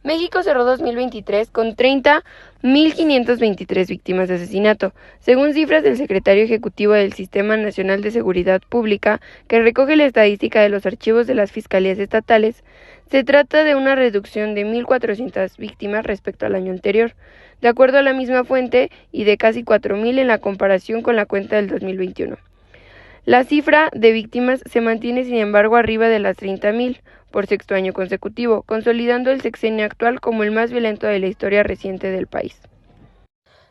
México cerró 2023 con 30.523 víctimas de asesinato, según cifras del secretario ejecutivo del Sistema Nacional de Seguridad Pública, que recoge la estadística de los archivos de las fiscalías estatales. Se trata de una reducción de 1.400 víctimas respecto al año anterior, de acuerdo a la misma fuente, y de casi 4.000 en la comparación con la cuenta del 2021. La cifra de víctimas se mantiene, sin embargo, arriba de las 30.000 por sexto año consecutivo, consolidando el sexenio actual como el más violento de la historia reciente del país.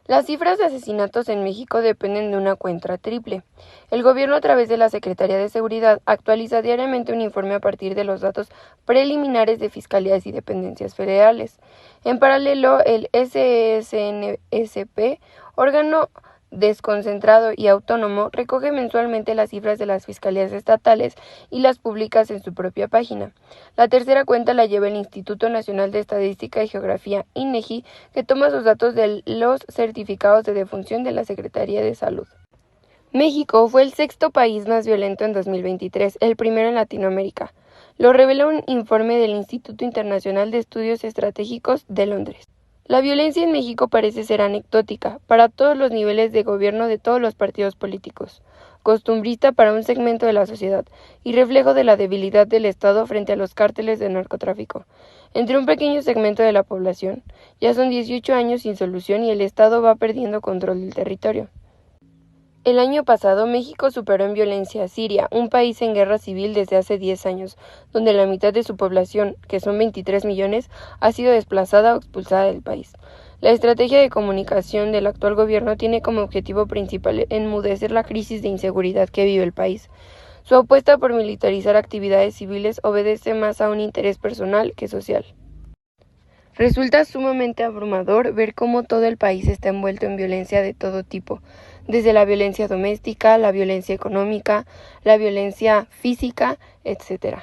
Las cifras de asesinatos en México dependen de una cuenta triple. El gobierno, a través de la Secretaría de Seguridad, actualiza diariamente un informe a partir de los datos preliminares de fiscalías y dependencias federales. En paralelo, el SESNSP, órgano desconcentrado y autónomo, recoge mensualmente las cifras de las fiscalías estatales y las publica en su propia página. La tercera cuenta la lleva el Instituto Nacional de Estadística y Geografía, INEGI, que toma sus datos de los certificados de defunción de la Secretaría de Salud. México fue el sexto país más violento en 2023, el primero en Latinoamérica. Lo revela un informe del Instituto Internacional de Estudios Estratégicos de Londres. La violencia en México parece ser anecdótica para todos los niveles de gobierno de todos los partidos políticos, costumbrista para un segmento de la sociedad y reflejo de la debilidad del Estado frente a los cárteles de narcotráfico. Entre un pequeño segmento de la población, ya son 18 años sin solución y el Estado va perdiendo control del territorio. El año pasado, México superó en violencia a Siria, un país en guerra civil desde hace 10 años, donde la mitad de su población, que son 23 millones, ha sido desplazada o expulsada del país. La estrategia de comunicación del actual gobierno tiene como objetivo principal enmudecer la crisis de inseguridad que vive el país. Su apuesta por militarizar actividades civiles obedece más a un interés personal que social. Resulta sumamente abrumador ver cómo todo el país está envuelto en violencia de todo tipo, desde la violencia doméstica, la violencia económica, la violencia física, etc.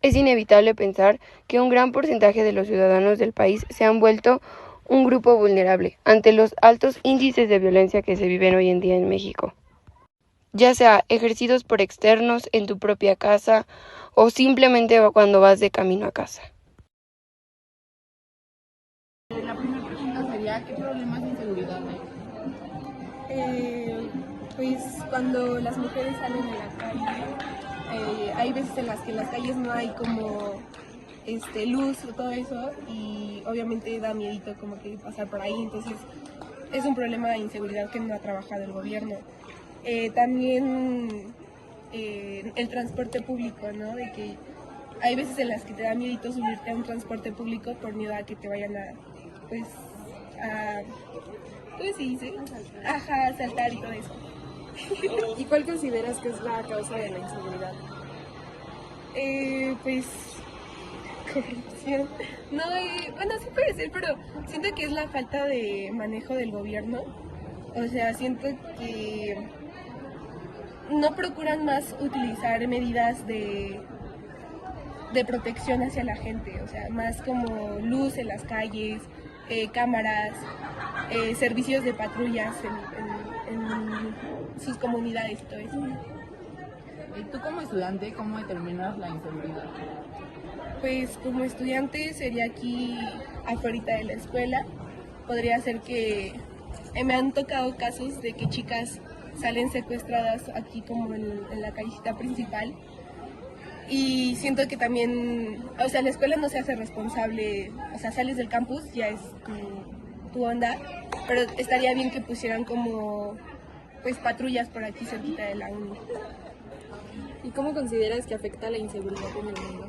Es inevitable pensar que un gran porcentaje de los ciudadanos del país se han vuelto un grupo vulnerable ante los altos índices de violencia que se viven hoy en día en México, ya sea ejercidos por externos en tu propia casa o simplemente cuando vas de camino a casa. La primera pregunta sería, ¿qué problemas de inseguridad hay? Pues cuando las mujeres salen a la calle, hay veces en las que en las calles no hay como luz o todo eso, y obviamente da miedito como que pasar por ahí, entonces es un problema de inseguridad que no ha trabajado el gobierno. También el transporte público, ¿no? De que hay veces en las que te da miedito subirte a un transporte público por miedo a que te vayan a, pues se dice? Ajá, saltar y todo eso. ¿Y cuál consideras que es la causa de la inseguridad? Pues corrupción. No, bueno, sí puede ser, pero siento que es la falta de manejo del gobierno. O sea, siento que no procuran más utilizar medidas de protección hacia la gente, o sea, más como luz en las calles, cámaras, servicios de patrullas en sus comunidades y todo eso. ¿Y tú como estudiante, cómo determinas la inseguridad? Pues como estudiante sería aquí afuera de la escuela. Podría ser que me han tocado casos de que chicas salen secuestradas aquí como en la callecita principal. Y siento que también, o sea, la escuela no se hace responsable, o sea, sales del campus, ya es tu onda, pero estaría bien que pusieran como, pues, patrullas por aquí cerquita de la uni. ¿Y cómo consideras que afecta la inseguridad en el mundo?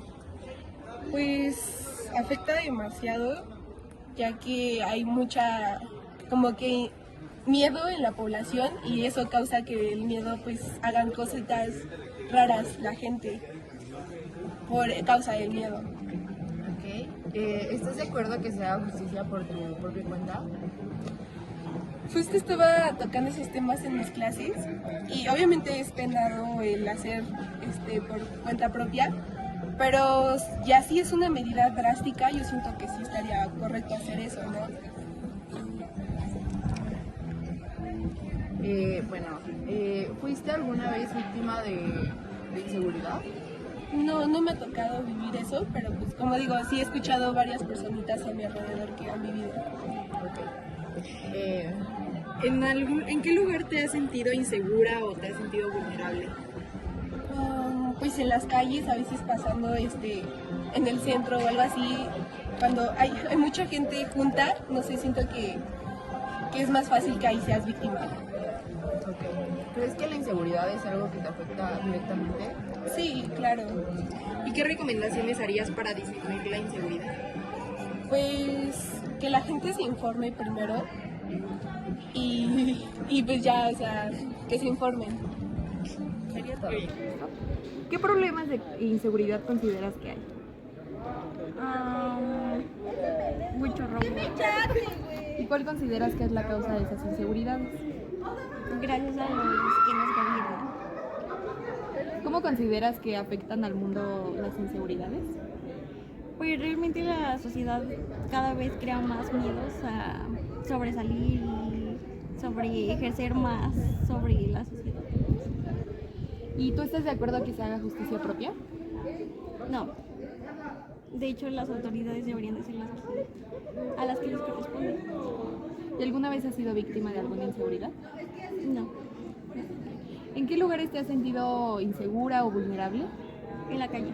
Pues afecta demasiado, ya que hay mucha, como que miedo en la población, y eso causa que el miedo pues hagan cositas raras la gente por causa del miedo. Okay. ¿Estás de acuerdo que se haga justicia por tu propia cuenta? Justo estaba tocando esos temas en mis clases, y obviamente es penado el hacer por cuenta propia, pero ya si es una medida drástica, yo siento que sí estaría correcto hacer eso, ¿no? ¿Fuiste alguna vez víctima de inseguridad? no me ha tocado vivir eso, pero pues como digo, sí he escuchado varias personitas a mi alrededor que han vivido. ¿En qué lugar te has sentido insegura o te has sentido vulnerable? Pues en las calles, a veces pasando en el centro o algo así, cuando hay mucha gente junta, no sé, siento que es más fácil que ahí seas víctima. ¿Crees que la inseguridad es algo que te afecta directamente? Sí, claro. ¿Y qué recomendaciones harías para disminuir la inseguridad? Pues que la gente se informe primero y pues ya, o sea, que se informen. Sería todo. ¿Qué problemas de inseguridad consideras que hay? Mucho robo. ¿Y cuál consideras que es la causa de esas inseguridades? Gracias a los que nos gobiernan. ¿Cómo consideras que afectan al mundo las inseguridades? Pues realmente la sociedad cada vez crea más miedos a sobresalir y sobre ejercer más sobre la sociedad. ¿Y tú estás de acuerdo que se haga justicia propia? No. De hecho, las autoridades deberían de ser a las que les corresponde. ¿Y alguna vez has sido víctima de alguna inseguridad? No. ¿En qué lugares te has sentido insegura o vulnerable? En la calle.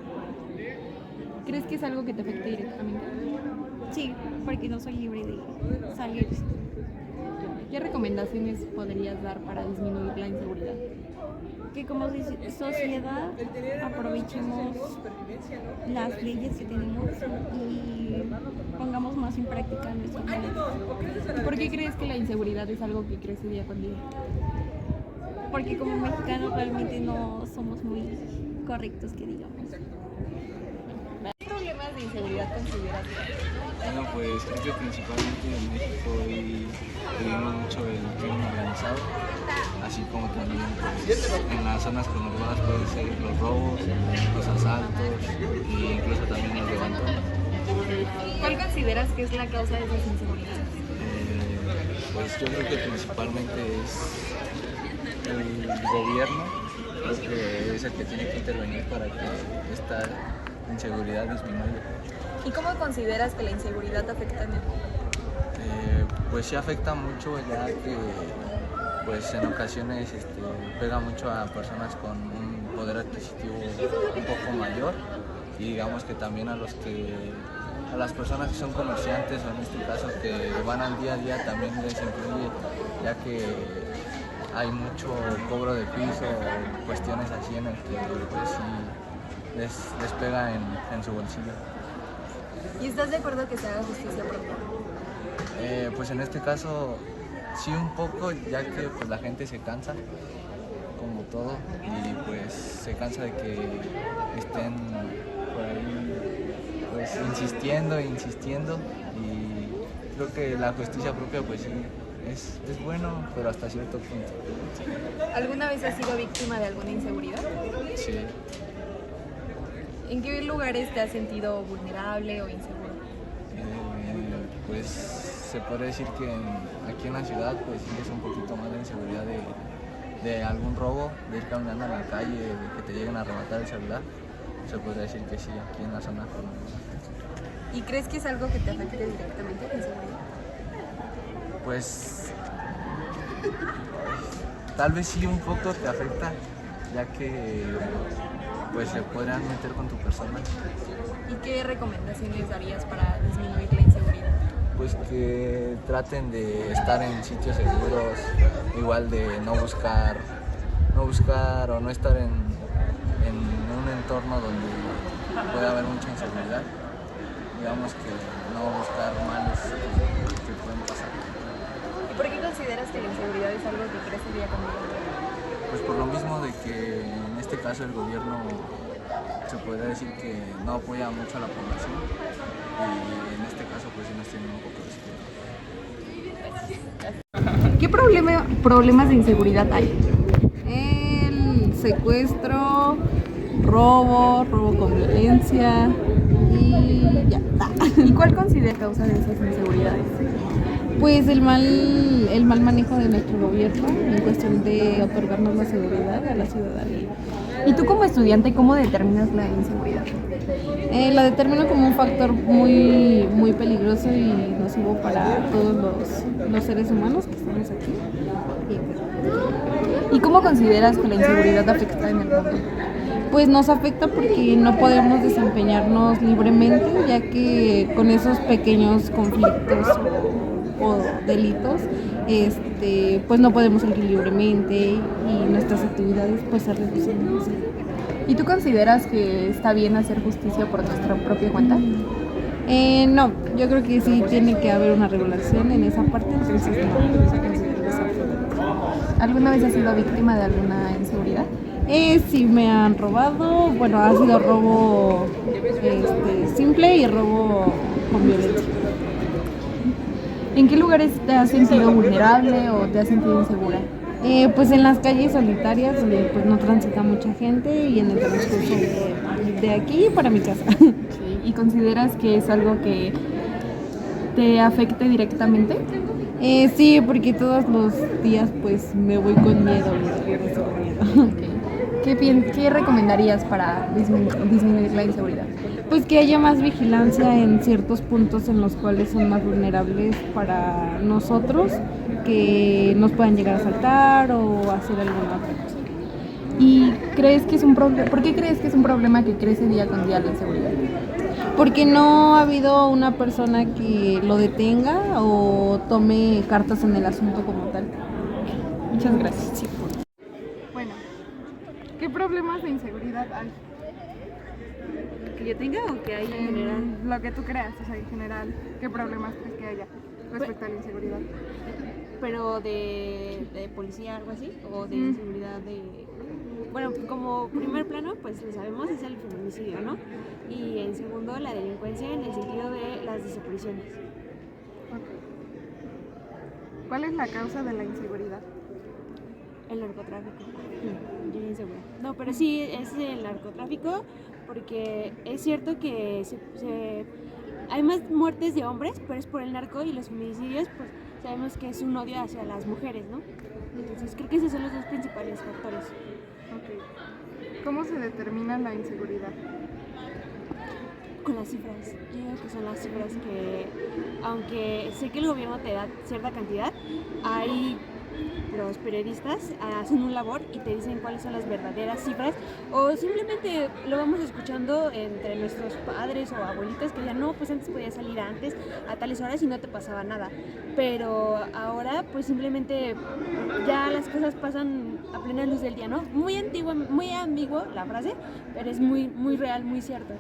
¿Crees que es algo que te afecte directamente? Sí, porque no soy libre de salir. ¿Qué recomendaciones podrías dar para disminuir la inseguridad? Que como sociedad aprovechemos las leyes que tenemos y pongamos más en práctica nuestras leyes. ¿Por qué crees que la inseguridad es algo que crece día con día? Porque como mexicanos realmente no somos muy correctos, que digamos. ¿Qué problemas de inseguridad consideras que hay? Bueno, pues creo que principalmente en México hoy vivimos mucho el crimen organizado, así como también pues, en las zonas conurbadas pueden ser los robos, los asaltos e incluso también los levantones. ¿Cuál consideras que es la causa de esas inseguridades? Pues yo creo que principalmente es el gobierno, creo que es el que tiene que intervenir para que esta inseguridad disminuya. ¿Y cómo consideras que la inseguridad afecta en el mundo? Pues sí afecta mucho, ya que pues en ocasiones pega mucho a personas con un poder adquisitivo un poco mayor y digamos que también a las personas que son comerciantes o en este caso que van al día a día también les influye, ya que hay mucho cobro de piso o cuestiones así en el que pues sí les pega en su bolsillo. ¿Y estás de acuerdo que se haga justicia propia? Pues en este caso sí un poco, ya que pues, la gente se cansa, como todo, y pues se cansa de que estén por ahí pues insistiendo y creo que la justicia propia pues sí es bueno, pero hasta cierto punto. ¿Alguna vez has sido víctima de alguna inseguridad? Sí. ¿En qué lugares te has sentido vulnerable o inseguro? Pues se podría decir que aquí en la ciudad pues sí es un poquito más de inseguridad de algún robo, de ir caminando en la calle, de que te lleguen a arrebatar el celular. Se podría decir que sí, aquí en la zona. ¿Y crees que es algo que te afecte directamente la inseguridad? Pues tal vez sí un poco te afecta, ya que pues se podrían meter con tu persona. ¿Y qué recomendaciones darías para disminuir la inseguridad? Pues que traten de estar en sitios seguros, igual de no buscar o no estar en un entorno donde pueda haber mucha inseguridad. Digamos que no buscar males que pueden pasar. ¿Y por qué consideras que la inseguridad es algo que crece día con día? Pues por lo mismo de que en este caso el gobierno se podría decir que no apoya mucho a la población y en este caso pues sí nos tienen un poco de ¿Qué problemas de inseguridad hay? El secuestro, robo con violencia y ya está. ¿Y cuál considera causa de esas inseguridades? Pues el mal manejo de nuestro gobierno en cuestión de otorgarnos la seguridad a la ciudadanía. ¿Y tú como estudiante cómo determinas la inseguridad? La determino como un factor muy, muy peligroso y nocivo para todos los seres humanos que estamos aquí. ¿Y cómo consideras que la inseguridad afecta en el mundo? Pues nos afecta porque no podemos desempeñarnos libremente, ya que con esos pequeños conflictos o delitos, pues no podemos salir libremente y nuestras actividades pues se reducen. ¿Y tú consideras que está bien hacer justicia por nuestra propia cuenta? No, yo creo que sí tiene que haber una regulación en esa parte, entonces no considero eso. ¿Alguna vez has sido víctima de alguna inseguridad? Sí me han robado, bueno, ha sido robo simple y robo con violencia. ¿En qué lugares te has sentido vulnerable o te has sentido insegura? Pues en las calles solitarias donde pues no transita mucha gente y en el transcurso de aquí para mi casa. Sí. ¿Y consideras que es algo que te afecte directamente? Sí, porque todos los días pues me voy con miedo y regreso con miedo. ¿Qué recomendarías para disminuir la inseguridad? Pues que haya más vigilancia en ciertos puntos en los cuales son más vulnerables para nosotros, que nos puedan llegar a asaltar o hacer alguna otra cosa. ¿Y crees que es un problema? ¿Por qué crees que es un problema que crece día con día la inseguridad? Porque no ha habido una persona que lo detenga o tome cartas en el asunto como tal. Muchas gracias. Sí. Bueno, ¿qué problemas de inseguridad hay? ¿Que yo tenga o que hay en general? Lo que tú creas, o sea, en general, ¿qué problemas crees que haya respecto a la inseguridad? Pero de policía, algo así, o de inseguridad de... Bueno, como primer plano, pues lo sabemos, es el feminicidio, ¿no? Y en segundo, la delincuencia en el sentido de las desapariciones. Okay. ¿Cuál es la causa de la inseguridad? El narcotráfico. Yo bien segura. No, pero sí es el narcotráfico, porque es cierto que hay más muertes de hombres, pero es por el narco, y los feminicidios, pues sabemos que es un odio hacia las mujeres, ¿no? Entonces creo que esos son los dos principales factores. Okay. ¿Cómo se determina la inseguridad? Con las cifras. Yo digo que son las cifras que, aunque sé que el gobierno te da cierta cantidad, hay los periodistas hacen un labor y te dicen cuáles son las verdaderas cifras, o simplemente lo vamos escuchando entre nuestros padres o abuelitos que ya no, pues antes podías salir antes a tales horas y no te pasaba nada, pero ahora pues simplemente ya las cosas pasan a plena luz del día, ¿no? Muy antiguo, muy ambiguo la frase, pero es muy, muy real, muy cierto.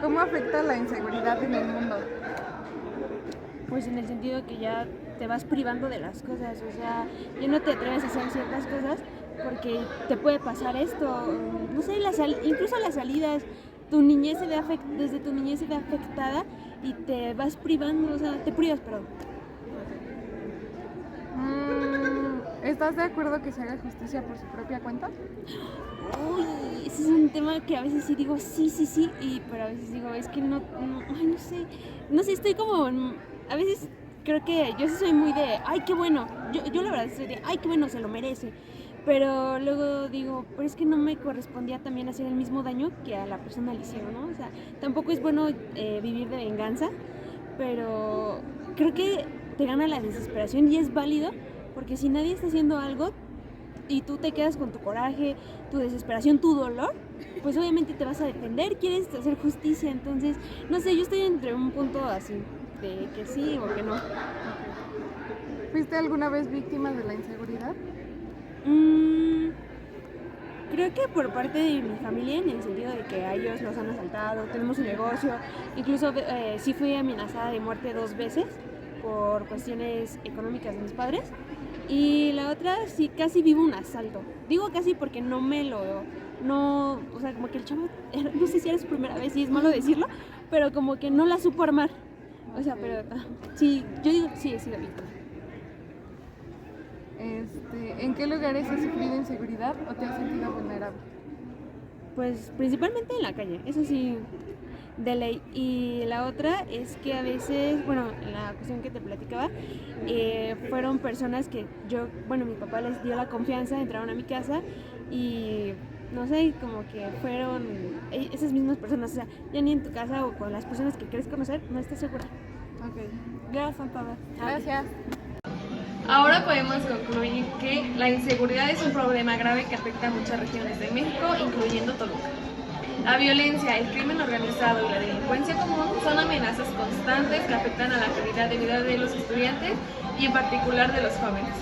¿Cómo afecta la inseguridad en el mundo? Pues en el sentido que ya te vas privando de las cosas, o sea, ya no te atreves a hacer ciertas cosas porque te puede pasar esto, no sé, incluso las salidas, tu niñez desde tu niñez se ve afectada y te vas privando, o sea, te privas, perdón. ¿Estás de acuerdo que se haga justicia por su propia cuenta? Uy, ese es un tema que a veces sí digo sí, pero a veces digo, es que no sé, estoy como, a veces creo que yo sí soy muy de, ay, qué bueno, yo la verdad soy de, ay, qué bueno, se lo merece, pero luego digo, pero es que no me correspondía también hacer el mismo daño que a la persona le hicieron, ¿no? O sea, tampoco es bueno vivir de venganza, pero creo que te gana la desesperación y es válido, porque si nadie está haciendo algo y tú te quedas con tu coraje, tu desesperación, tu dolor, pues obviamente te vas a defender, quieres hacer justicia, entonces, no sé, yo estoy entre un punto así, de que sí o que no. ¿Fuiste alguna vez víctima de la inseguridad? Creo que por parte de mi familia, en el sentido de que a ellos los han asaltado, tenemos un negocio, incluso sí fui amenazada de muerte 2 veces por cuestiones económicas de mis padres, y la otra sí casi vivo un asalto. Digo casi porque o sea, como que el chavo, no sé si era su primera vez, y es malo decirlo, pero como que no la supo armar. O sea, pero sí, yo digo que sí he sido víctima. ¿En qué lugares has sufrido inseguridad o te has sentido vulnerable? Pues principalmente en la calle, eso sí, de ley. Y la otra es que a veces, bueno, en la cuestión que te platicaba, fueron personas que mi papá les dio la confianza, entraron a mi casa y no sé, como que fueron esas mismas personas, o sea, ya ni en tu casa o con las personas que quieres conocer, no estás segura. Ok, gracias, Antada. Gracias. Ahora podemos concluir que la inseguridad es un problema grave que afecta a muchas regiones de México, incluyendo Toluca. La violencia, el crimen organizado y la delincuencia común son amenazas constantes que afectan a la calidad de vida de los estudiantes y en particular de los jóvenes.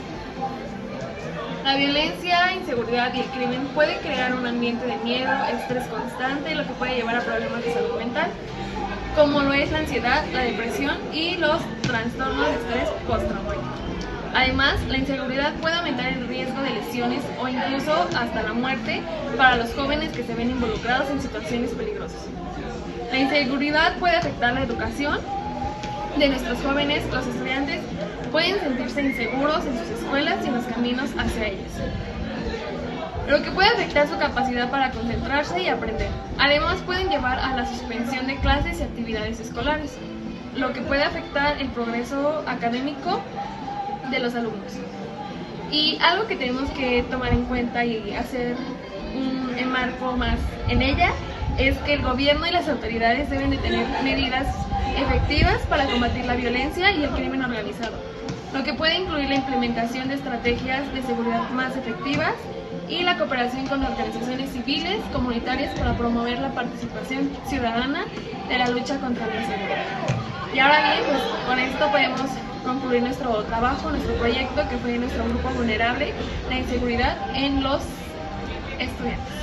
La violencia, inseguridad y el crimen pueden crear un ambiente de miedo, estrés constante, lo que puede llevar a problemas de salud mental, como lo es la ansiedad, la depresión y los trastornos de estrés postraumático. Además, la inseguridad puede aumentar el riesgo de lesiones o incluso hasta la muerte para los jóvenes que se ven involucrados en situaciones peligrosas. La inseguridad puede afectar la educación de nuestros jóvenes. Los estudiantes pueden sentirse inseguros en sus escuelas y en los caminos hacia ellas, lo que puede afectar su capacidad para concentrarse y aprender. Además, pueden llevar a la suspensión de clases y actividades escolares, lo que puede afectar el progreso académico de los alumnos. Y algo que tenemos que tomar en cuenta y hacer un enmarco más en ella es que el gobierno y las autoridades deben de tener medidas efectivas para combatir la violencia y el crimen organizado, lo que puede incluir la implementación de estrategias de seguridad más efectivas y la cooperación con organizaciones civiles, comunitarias para promover la participación ciudadana de la lucha contra la inseguridad. Y ahora bien, pues con esto podemos concluir nuestro trabajo, nuestro proyecto, que fue nuestro grupo vulnerable, la inseguridad en los estudiantes.